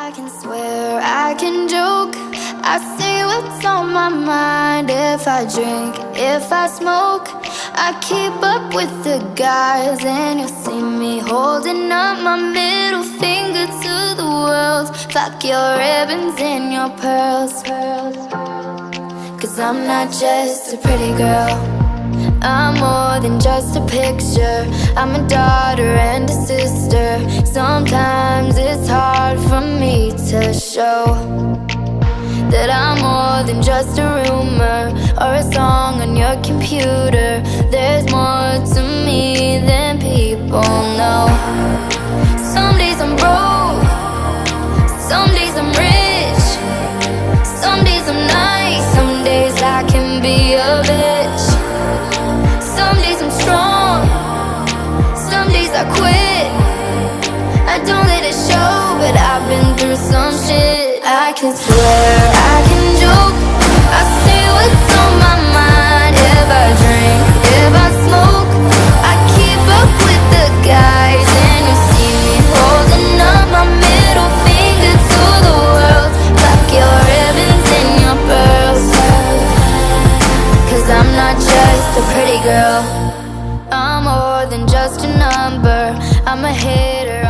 I can swear, I can joke, I say what's on my mind. If I drink, if I smoke, I keep up with the guys. And you'll see me holding up my middle finger to the world. Fuck your ribbons and your pearls. Cause I'm not just a pretty girl, I'm more than just a picture. I'm a daughter and a sister. Sometimes it's hard for me to show that I'm more than just a rumor or a song on your computer. There's more to me than people know. Some days I'm broke, some days I'm rich, some days I'm nice, some days I can be a bitch. Some days I'm strong, some days I quit. I don't let it show, but I've been through some shit. I can swear, I can joke, I say what's on my mind. If I drink, if I smoke, I keep up with the guys. And you'll see me holding up my middle finger to the world. Fuck your ribbons and your pearls. Cause I'm not just a pretty girl, I'm more than just a number. I'm a hitter.